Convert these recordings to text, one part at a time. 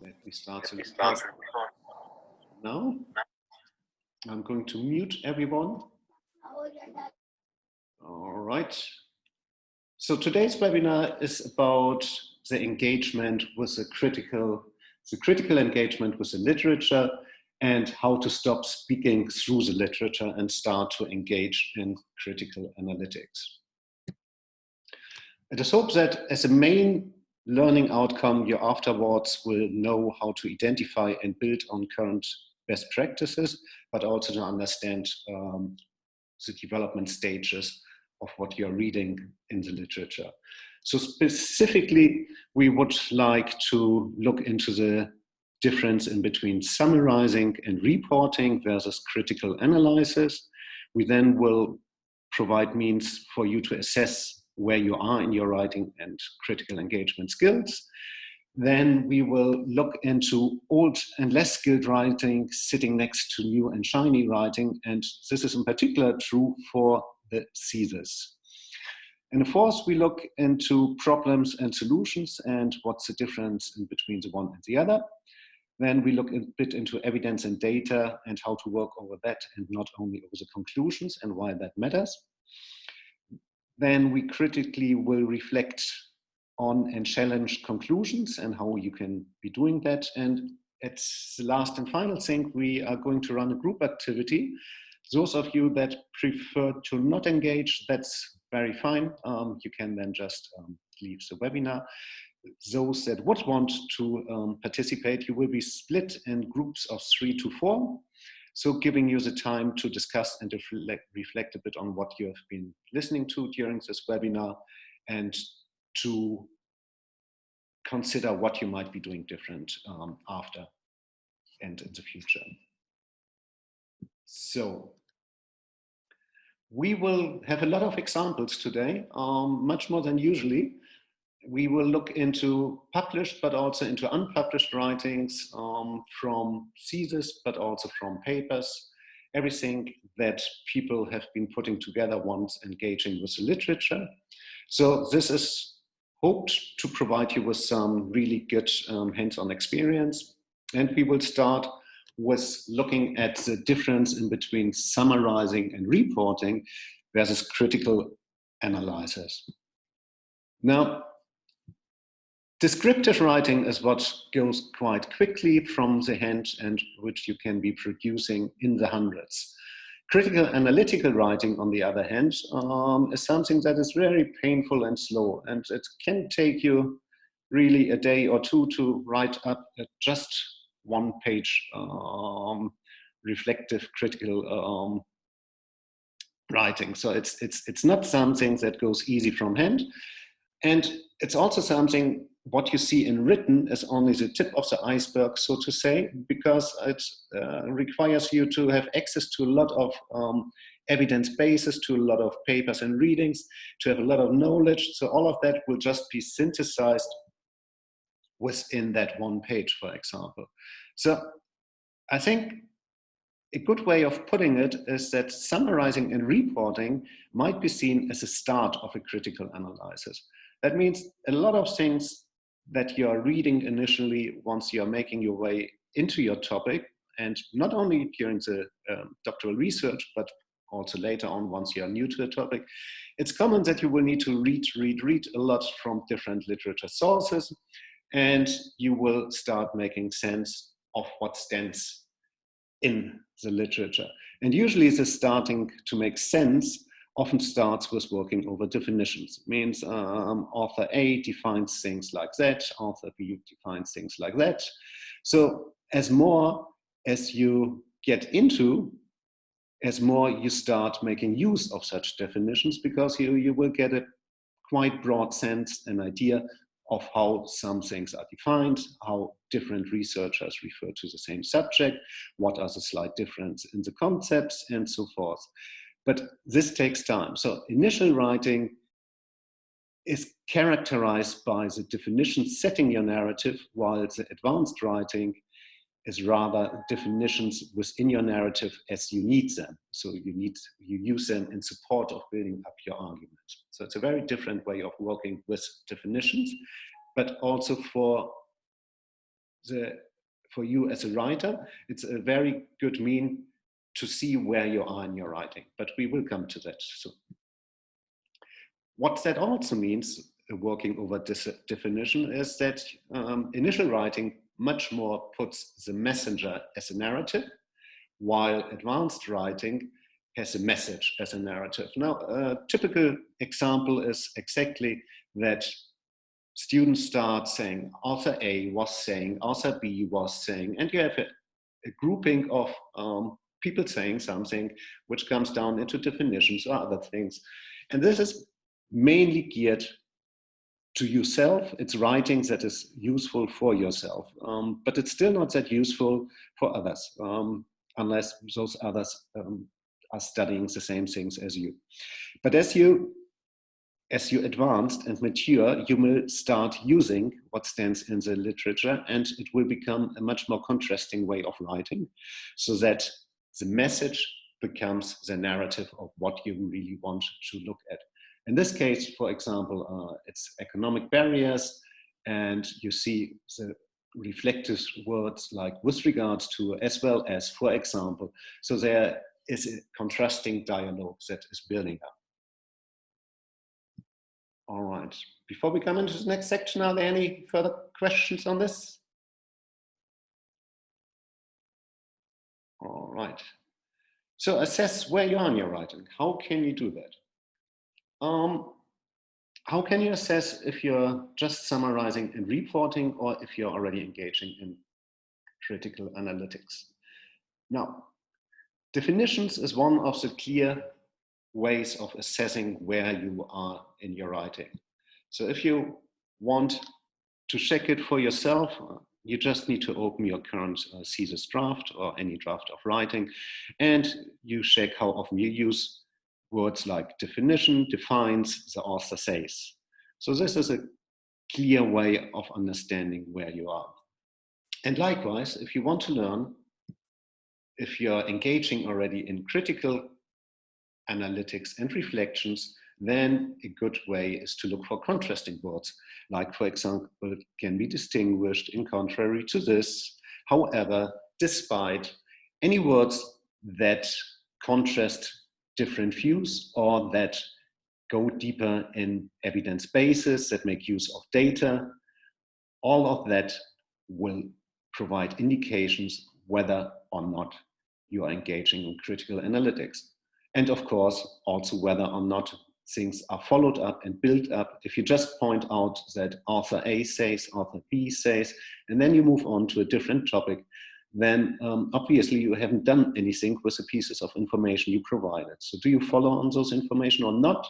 Let me start the recording now. I'm going to mute everyone. All right. So today's webinar is about the engagement with the critical engagement with the literature and how to stop speaking through the literature and start to engage in critical analytics. It is hoped that as a main learning outcome, you afterwards will know how to identify and build on current best practices, but also to understand the development stages of what you're reading in the literature. So specifically, we would like to look into the difference in between summarizing and reporting versus critical analysis. We then will provide means for you to assess where you are in your writing and critical engagement skills. Then we will look into old and less skilled writing sitting next to new and shiny writing, and this is in particular true for the thesis. And of course, we look into problems and solutions and what's the difference in between the one and the other. Then we look a bit into evidence and data and how to work over that and not only over the conclusions and why that matters. Then we critically will reflect on and challenge conclusions and how you can be doing that. And at the last and final thing, we are going to run a group activity. Those of you that prefer to not engage, that's very fine. You can then just leave the webinar. Those that would want to participate, you will be split in groups of 3 to 4. So giving you the time to discuss and reflect a bit on what you have been listening to during this webinar and to consider what you might be doing different after and in the future. So we will have a lot of examples today, much more than usually. We will look into published, but also into unpublished writings from thesis, but also from papers, everything that people have been putting together once engaging with the literature. So this is hoped to provide you with some really good hands-on experience. And we will start with looking at the difference in between summarizing and reporting versus critical analysis. Now, descriptive writing is what goes quite quickly from the hand and which you can be producing in the hundreds. Critical analytical writing, on the other hand, is something that is very painful and slow, and it can take you really a day or two to write up just one page reflective critical writing. So it's not something that goes easy from hand, and it's also something what you see in written is only the tip of the iceberg, so to say, because it requires you to have access to a lot of evidence bases, to a lot of papers and readings, to have a lot of knowledge. So all of that will just be synthesized within that one page, for example. So I think a good way of putting it is that summarizing and reporting might be seen as a start of a critical analysis. That means a lot of things that you're reading initially once you're making your way into your topic, and not only during the doctoral research, but also later on once you're new to the topic, it's common that you will need to read a lot from different literature sources, and you will start making sense of what stands in the literature. And usually the starting to make sense often starts with working over definitions. It means author A defines things like that, author B defines things like that. So as more as you get into, as more you start making use of such definitions, because you will get a quite broad sense, an idea of how some things are defined, how different researchers refer to the same subject, what are the slight differences in the concepts, and so forth. But this takes time. So initial writing is characterized by the definition setting your narrative, while the advanced writing is rather definitions within your narrative as you need them. So you use them in support of building up your argument. So it's a very different way of working with definitions, but also for for you as a writer, it's a very good mean to see where you are in your writing, but we will come to that soon. What that also means, working over this definition, is that initial writing much more puts the messenger as a narrative, while advanced writing has a message as a narrative. Now, a typical example is exactly that students start saying, author A was saying, author B was saying, and you have a grouping of people saying something, which comes down into definitions or other things. And this is mainly geared to yourself. It's writing that is useful for yourself, but it's still not that useful for others, unless those others are studying the same things as you. But as you advance and mature, you will start using what stands in the literature, and it will become a much more contrasting way of writing, so that the message becomes the narrative of what you really want to look at. In this case, for example, it's economic barriers, and you see the reflective words like with regards to, as well as, for example. So there is a contrasting dialogue that is building up. All right, before we come into the next section, are there any further questions on this? All right, so assess where you are in your writing. How can you do that? How can you assess if you're just summarizing and reporting, or if you're already engaging in critical analytics? Now, definitions is one of the clear ways of assessing where you are in your writing. So if you want to check it for yourself, you just need to open your current thesis draft or any draft of writing, and you check how often you use words like definition, defines, the author says. So this is a clear way of understanding where you are. And likewise, if you want to learn, if you're engaging already in critical analytics and reflections, then a good way is to look for contrasting words, like, for example, can be distinguished, in contrary to this, however, despite, any words that contrast different views or that go deeper in evidence bases, that make use of data. All of that will provide indications whether or not you are engaging in critical analytics. And of course, also whether or not things are followed up and built up. If you just point out that author A says, author B says, and then you move on to a different topic, then obviously you haven't done anything with the pieces of information you provided. So do you follow on those information or not?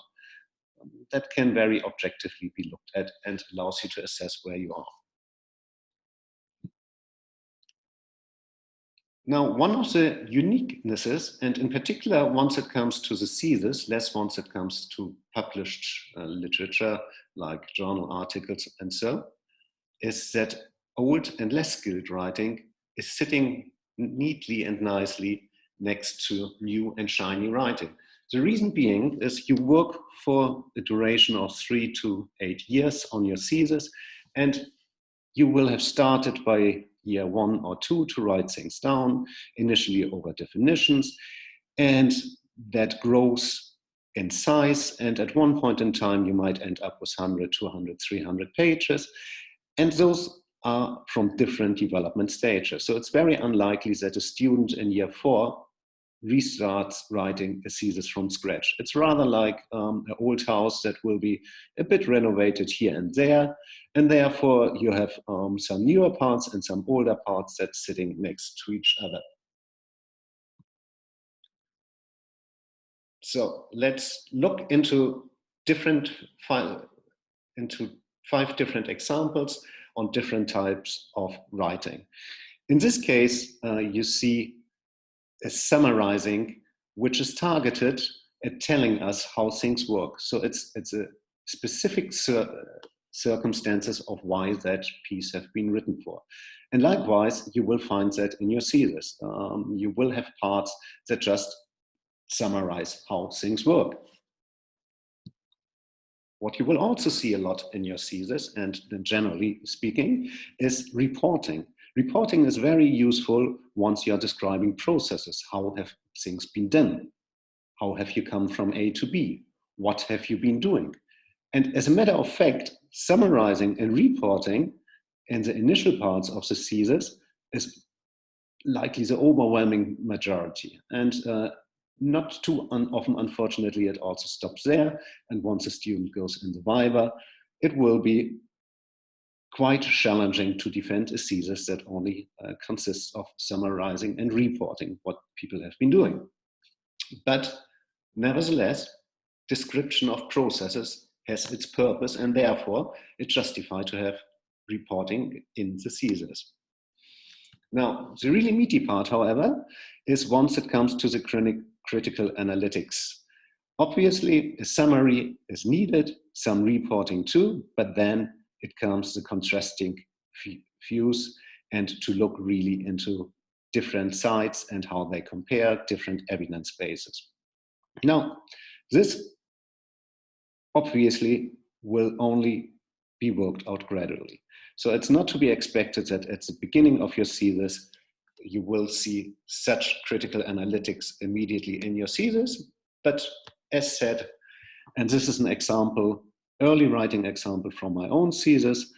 That can very objectively be looked at and allows you to assess where you are. Now, one of the uniquenesses, and in particular once it comes to the thesis, less once it comes to published literature like journal articles and so, is that old and less skilled writing is sitting neatly and nicely next to new and shiny writing. The reason being is you work for a duration of 3 to 8 years on your thesis, and you will have started by year 1 or 2 to write things down, initially over definitions, and that grows in size. And at one point in time, you might end up with 100, 200, 300 pages. And those are from different development stages. So it's very unlikely that a student in year 4 restarts writing a thesis from scratch. It's rather like an old house that will be a bit renovated here and there, and therefore you have some newer parts and some older parts that's sitting next to each other. So let's look into 5 different examples on different types of writing. In this case, you see a summarising, which is targeted at telling us how things work. So it's a specific circumstances of why that piece have been written for. And likewise, you will find that in your thesis. You will have parts that just summarize how things work. What you will also see a lot in your thesis, and generally speaking, is reporting. Reporting is very useful once you are describing processes. How have things been done? How have you come from A to B? What have you been doing? And as a matter of fact, summarizing and reporting in the initial parts of the thesis is likely the overwhelming majority. And not too often, unfortunately, it also stops there. And once a student goes in the viva, it will be quite challenging to defend a thesis that only consists of summarizing and reporting what people have been doing. But nevertheless, description of processes has its purpose, and therefore it's justified to have reporting in the thesis. Now, the really meaty part, however, is once it comes to the critical analytics. Obviously, a summary is needed, some reporting too, but then it comes to contrasting views and to look really into different sides and how they compare different evidence bases. Now, this obviously will only be worked out gradually. So it's not to be expected that at the beginning of your thesis, you will see such critical analytics immediately in your thesis. But as said, and this is an example, early writing example from my own thesis,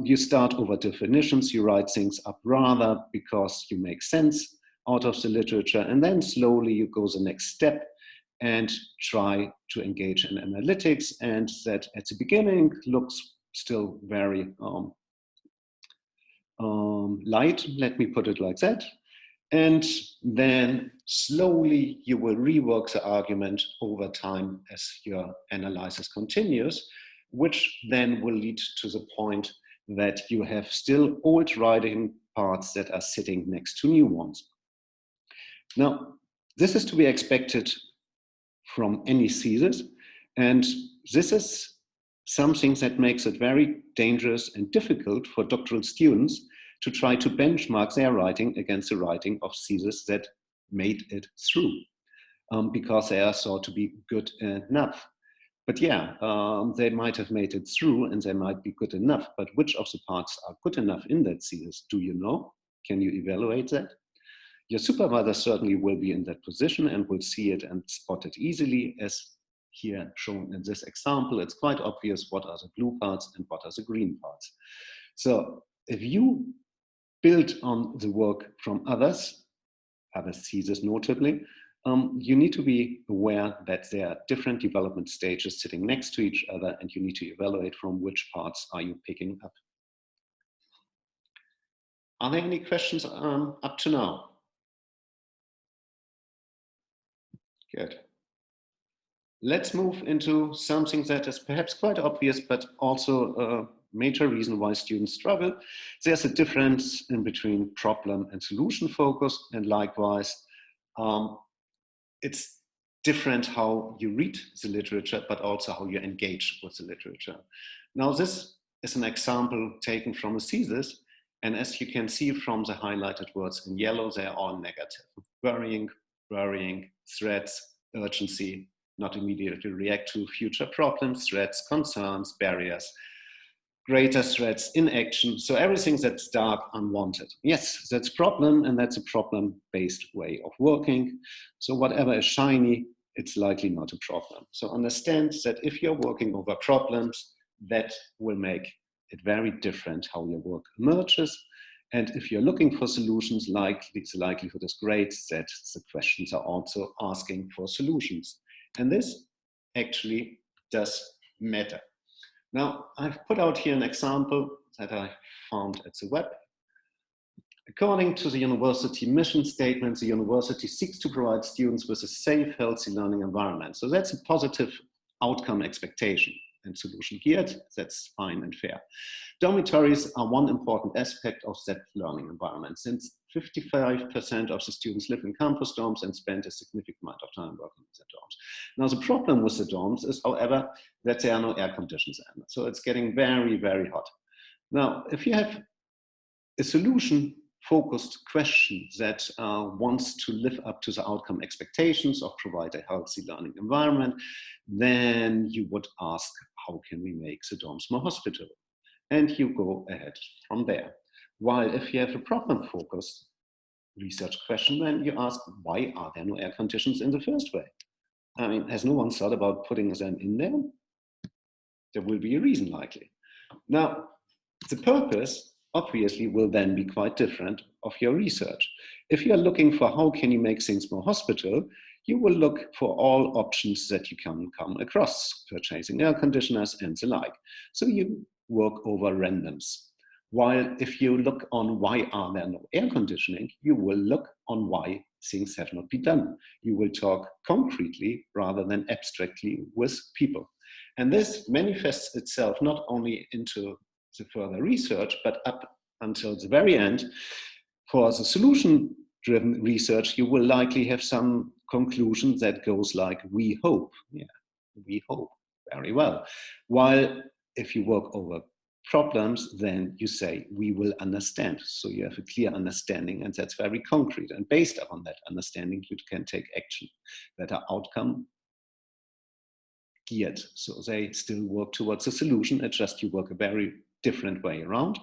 you start over definitions, you write things up rather because you make sense out of the literature, and then slowly you go the next step and try to engage in analytics, and that at the beginning looks still very light, let me put it like that. And then slowly you will rework the argument over time as your analysis continues, which then will lead to the point that you have still old writing parts that are sitting next to new ones. Now, this is to be expected from any thesis, and this is something that makes it very dangerous and difficult for doctoral students to try to benchmark their writing against the writing of theses that made it through, because they are thought to be good enough. But yeah, they might have made it through and they might be good enough, but which of the parts are good enough in that thesis? Do you know? Can you evaluate that? Your supervisor certainly will be in that position and will see it and spot it easily, as here shown in this example. It's quite obvious what are the blue parts and what are the green parts. So if you build on the work from others, other theses notably, you need to be aware that there are different development stages sitting next to each other, and you need to evaluate from which parts are you picking up. Are there any questions up to now? Good. Let's move into something that is perhaps quite obvious, but also a major reason why students struggle. There's a difference in between problem and solution focus, and likewise, it's different how you read the literature, but also how you engage with the literature. Now, this is an example taken from a thesis, and as you can see from the highlighted words in yellow, they are all negative. Worrying, threats, urgency, not immediately react to future problems, threats, concerns, barriers, greater threats, inaction. So everything that's dark, unwanted. Yes, that's a problem, and that's a problem-based way of working. So whatever is shiny, it's likely not a problem. So understand that if you're working over problems, that will make it very different how your work emerges. And if you're looking for solutions, the likelihood is great that the questions are also asking for solutions. And this actually does matter. Now, I've put out here an example that I found at the web. According to the university mission statement, the university seeks to provide students with a safe, healthy learning environment. So that's a positive outcome expectation, and solution geared, that's fine and fair. Dormitories are one important aspect of that learning environment, since 55% of the students live in campus dorms and spend a significant amount of time working in the dorms. Now, the problem with the dorms is, however, that there are no air conditions in it. So it's getting very, very hot. Now, if you have a solution-focused question that wants to live up to the outcome expectations of provide a healthy learning environment, then you would ask, how can we make the dorms more hospitable? And you go ahead from there. While if you have a problem-focused research question, then you ask, why are there no air conditions in the first way? I mean, has no one thought about putting them in there? There will be a reason likely. Now, the purpose obviously will then be quite different of your research. If you're looking for how can you make things more hospital, you will look for all options that you can come across, purchasing air conditioners and the like. So you work over randoms. While if you look on why are there no air conditioning, you will look on why things have not been done. You will talk concretely rather than abstractly with people. And this manifests itself not only into the further research, but up until the very end. For the solution-driven research, you will likely have some conclusion that goes like, we hope. Yeah, we hope. Very well. While if you work over problems, then you say, we will understand. So you have a clear understanding, and that's very concrete. And based upon that understanding, you can take action that are outcome geared. So they still work towards a solution, it's just you work a very different way around.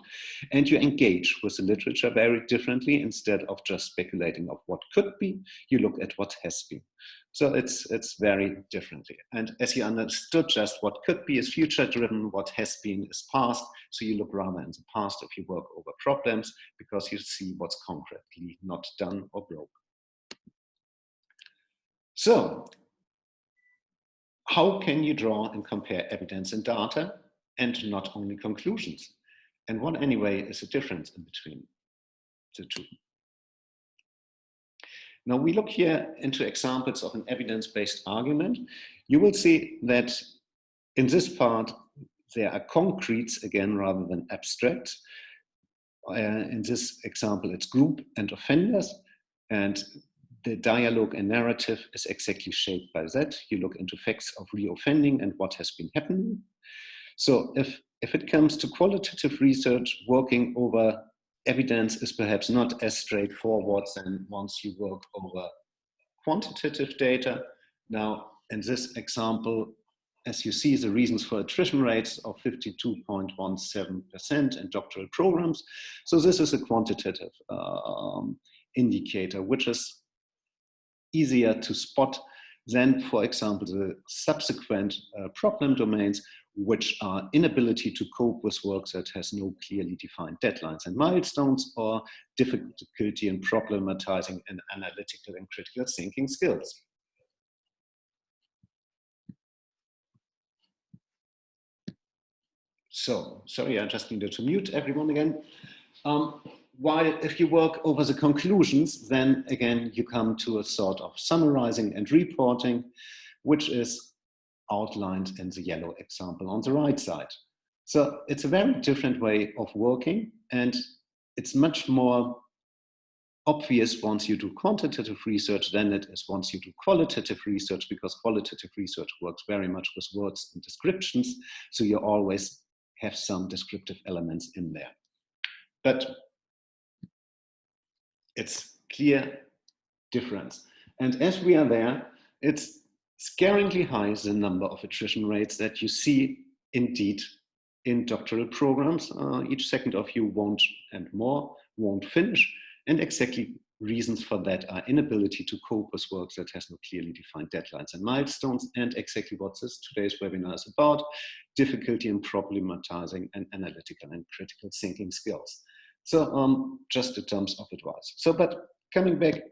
And you engage with the literature very differently. Instead of just speculating of what could be, you look at what has been. So it's very differently. And as you understood, just what could be is future driven, what has been is past. So you look rather in the past if you work over problems, because you see what's concretely not done or broke. So how can you draw and compare evidence and data, and not only conclusions? And what anyway is the difference in between the two? Now we look here into examples of an evidence-based argument. You will see that in this part, there are concretes again rather than abstract. In this example, it's group and offenders, and the dialogue and narrative is exactly shaped by that. You look into facts of reoffending and what has been happening. So if it comes to qualitative research, working over evidence is perhaps not as straightforward than once you work over quantitative data. Now, in this example, as you see, the reasons for attrition rates of 52.17% in doctoral programs. So this is a quantitative indicator, which is easier to spot than, for example, the subsequent problem domains, which are inability to cope with work that has no clearly defined deadlines and milestones, or difficulty in problematizing and analytical and critical thinking skills. So, sorry, I just needed to mute everyone again. While if you work over the conclusions, then again, you come to a sort of summarizing and reporting, which is outlined in the yellow example on the right side. So it's a very different way of working, and it's much more obvious once you do quantitative research than it is once you do qualitative research, because qualitative research works very much with words and descriptions. So you always have some descriptive elements in there. But it's clear difference. And as we are there, it's scarily high, the number of attrition rates that you see indeed in doctoral programs. Each second of you won't finish. And exactly reasons for that are inability to cope with work that has no clearly defined deadlines and milestones, and exactly what today's webinar is about, difficulty in problematizing and analytical and critical thinking skills. So just in terms of advice. So, but coming back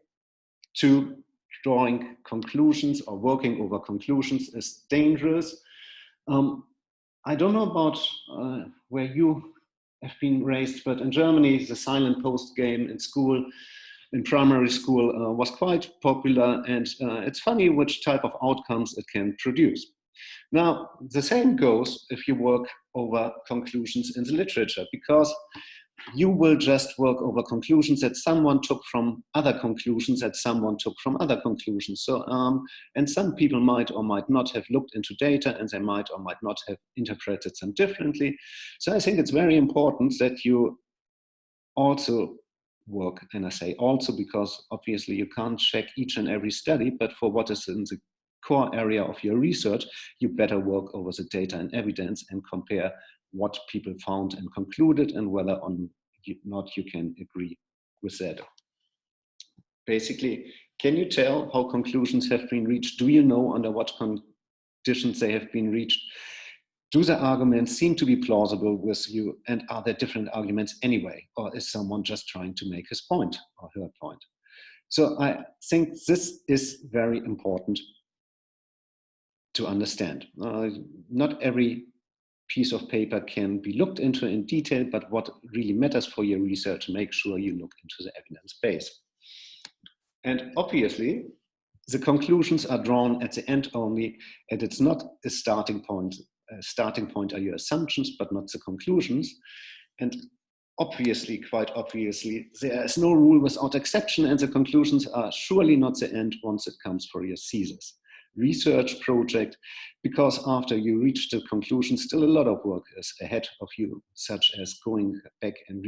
to drawing conclusions or working over conclusions is dangerous. I don't know about where you have been raised, but in Germany, the silent post game in school, in primary school, was quite popular, and it's funny which type of outcomes it can produce. Now, the same goes if you work over conclusions in the literature, because you will just work over conclusions that someone took from other conclusions that someone took from other conclusions. So, and some people might or might not have looked into data, and they might or might not have interpreted them differently. So I think it's very important that you also work, and I say also because obviously you can't check each and every study, but for what is in the core area of your research, you better work over the data and evidence and compare what people found and concluded, and whether on not you can agree with that. Basically, can you tell how conclusions have been reached? Do you know under what conditions they have been reached? Do the arguments seem to be plausible with you? And are there different arguments anyway? Or is someone just trying to make his point or her point? So I think this is very important to understand. Not every piece of paper can be looked into in detail, but what really matters for your research, make sure you look into the evidence base. And obviously, the conclusions are drawn at the end only, and it's not a starting point. Starting point are your assumptions, but not the conclusions. And obviously, quite obviously, there is no rule without exception, and the conclusions are surely not the end once it comes for your thesis research project, because after you reach the conclusion, still a lot of work is ahead of you, such as going back and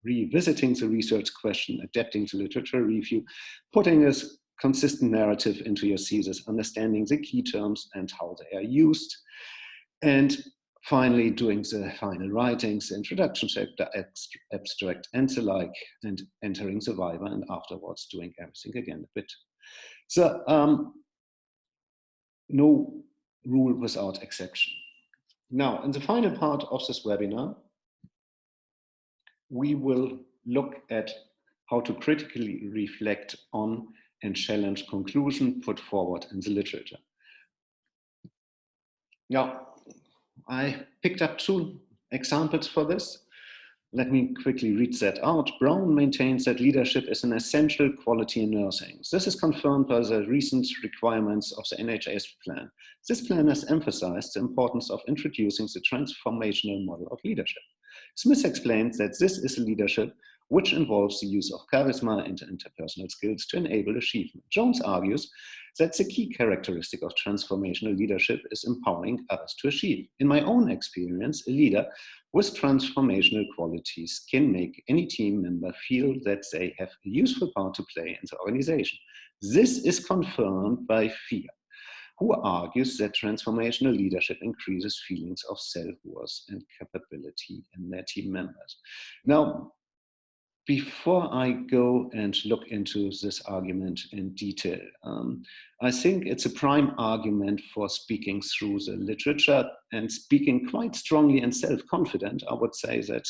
revisiting the research question, adapting to literature review, putting a consistent narrative into your thesis, understanding the key terms and how they are used, and finally doing the final writings, introduction chapter, abstract, and the like, and entering the viva, and afterwards doing everything again a bit. So no rule without exception. Now, in the final part of this webinar, we will look at how to critically reflect on and challenge conclusion put forward in the literature. Now, I picked up 2 examples for this. Let me quickly read that out. Brown maintains that leadership is an essential quality in nursing. This is confirmed by the recent requirements of the NHS plan. This plan has emphasized the importance of introducing the transformational model of leadership. Smith explains that this is a leadership which involves the use of charisma and interpersonal skills to enable achievement. Jones argues that the key characteristic of transformational leadership is empowering others to achieve. In my own experience, a leader with transformational qualities can make any team member feel that they have a useful part to play in the organization. This is confirmed by Fear, who argues that transformational leadership increases feelings of self-worth and capability in their team members. Now, before I go and look into this argument in detail, I think it's a prime argument for speaking through the literature and speaking quite strongly and self-confident. I would say that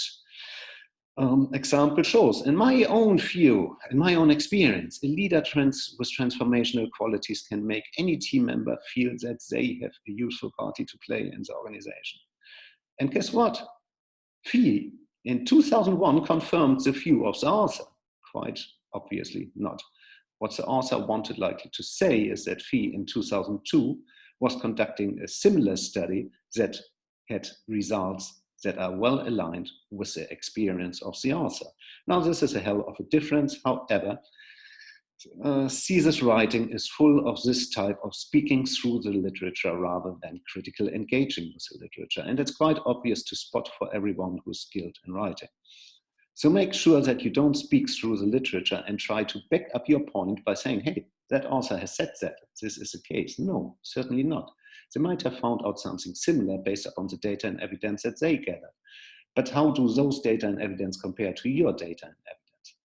example shows, in my own view, in my own experience, a leader with transformational qualities can make any team member feel that they have a useful party to play in the organization. And guess what? Fee in 2001 confirmed the view of the author. Quite obviously not. What the author wanted likely to say is that Fee in 2002 was conducting a similar study that had results that are well aligned with the experience of the author. Now, this is a hell of a difference. However, thesis writing is full of this type of speaking through the literature rather than critical engaging with the literature. And it's quite obvious to spot for everyone who's skilled in writing. So make sure that you don't speak through the literature and try to back up your point by saying, hey, that author has said that this is the case. No, certainly not. They might have found out something similar based upon the data and evidence that they gathered. But how do those data and evidence compare to your data and evidence?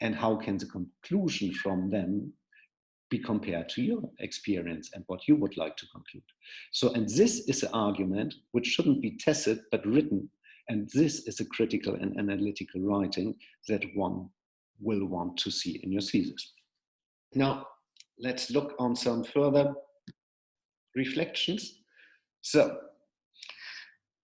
And how can the conclusion from them be compared to your experience and what you would like to conclude? So, and this is an argument which shouldn't be tested, but written. And this is a critical and analytical writing that one will want to see in your thesis. Now, let's look on some further reflections. So,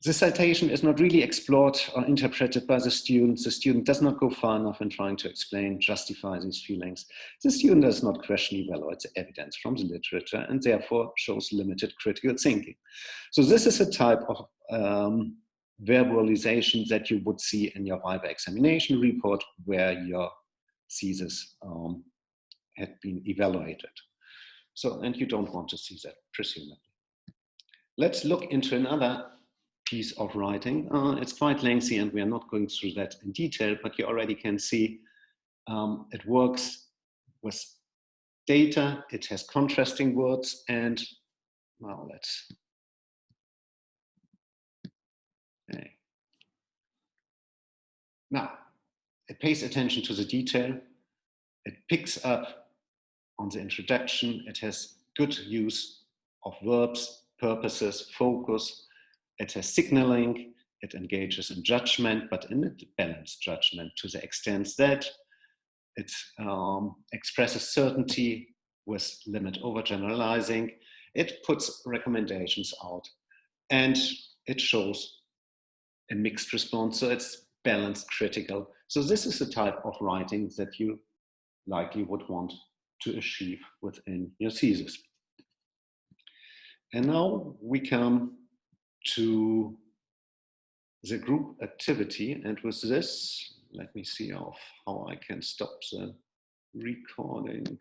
the citation is not really explored or interpreted by the student. The student does not go far enough in trying to explain, justify these feelings. The student does not question, evaluate the evidence from the literature and therefore shows limited critical thinking. So this is a type of verbalization that you would see in your viva examination report where your thesis had been evaluated. So, and you don't want to see that, presumably. Let's look into another piece of writing. It's quite lengthy and we are not going through that in detail, but you already can see it works with data, it has contrasting words, and now let's, okay. Now, it pays attention to the detail. It picks up on the introduction. It has good use of verbs, purposes, focus. It has signaling. It engages in judgment, but in a balanced judgment to the extent that it expresses certainty with limit overgeneralizing. It puts recommendations out, and it shows a mixed response. So it's balanced, critical. So this is the type of writing that you likely would want to achieve within your thesis. And now we come to the group activity. And with this, let me see how I can stop the recording.